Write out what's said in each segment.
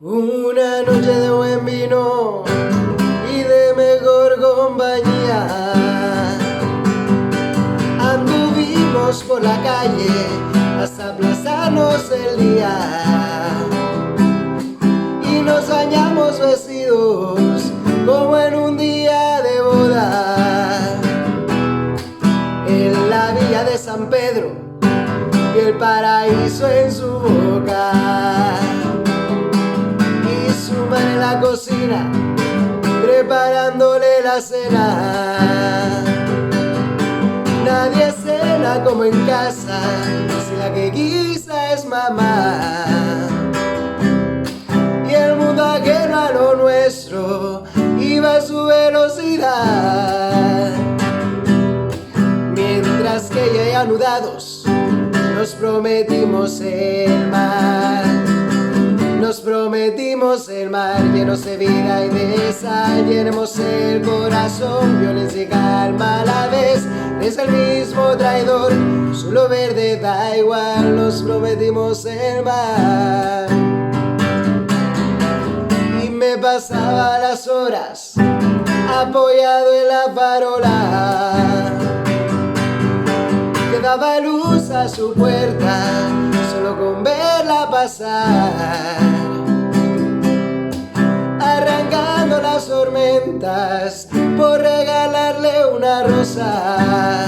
Una noche de buen vino y de mejor compañía, anduvimos por la calle hasta aplazarnos el día y nos bañamos vestidos como en un día de boda en la villa de San Pedro y el paraíso en su boca. En la cocina preparándole la cena. Nadie cena como en casa si la que guisa es mamá. Y el mundo ajeno a lo nuestro iba a su velocidad, mientras que ya anudados nos prometimos el mar. Nos prometimos el mar llenos de vida y de sal. Llenemos el corazón, violencia y calma a la vez. Es el mismo traidor, solo verde da igual. Nos prometimos el mar. Y me pasaba las horas apoyado en la farola que daba luz a su puerta solo con verla pasar, arrancando las tormentas por regalarle una rosa,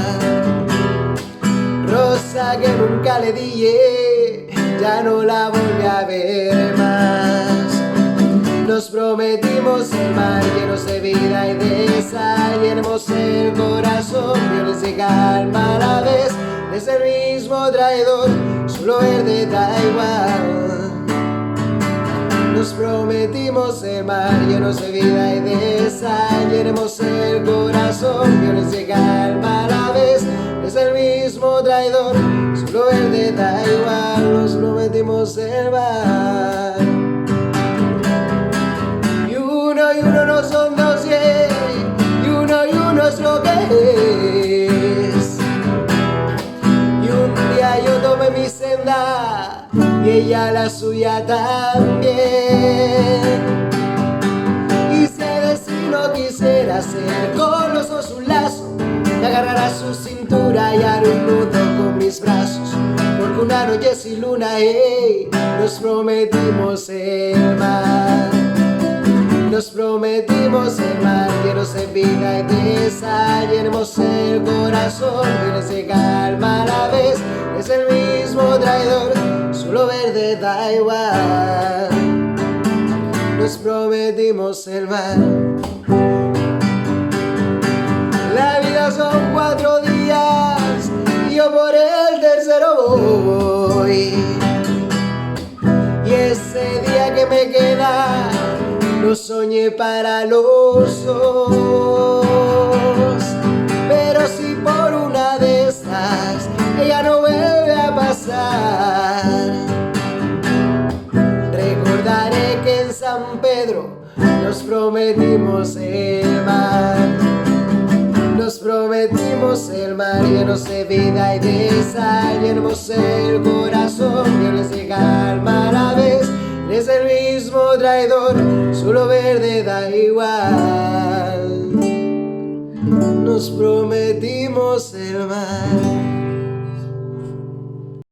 rosa que nunca le dije, ya no la volví a ver más. Nos prometimos el mar llenos de vida y de sal. Llenemos el corazón, violencia y calma a la vez. Es el mismo traidor, solo verde da igual. Nos prometimos el mar llenos de vida y de sal. Llenemos el corazón, violencia y calma a la vez. Es el mismo traidor, solo verde da igual. Nos prometimos el mar. Y uno no son dos, y uno es lo que es. Y un día yo tomé mi senda y ella la suya también. Y sé de si no quisiera hacer con los dos un lazo, me agarrará su cintura y haré un nudo con mis brazos, porque una noche sin luna, hey, nos prometimos el mar. Nos prometimos el mar llenos de vida y de sal. Llenemos el corazón, violencia y calma a la vez. Es el mismo traidor, solo verde da igual. Nos prometimos el mar. La vida son 4 días y yo por el tercero voy. Y ese día que me queda lo soñé para los dos. Pero si por una de estas ella no vuelve a pasar, recordaré que en San Pedro nos prometimos el mar. Nos prometimos el mar llenos de vida y de sal. Llenemos el corazón, violencia y calma a la vez. Es el mismo traidor, solo verde da igual. Nos prometimos el mar.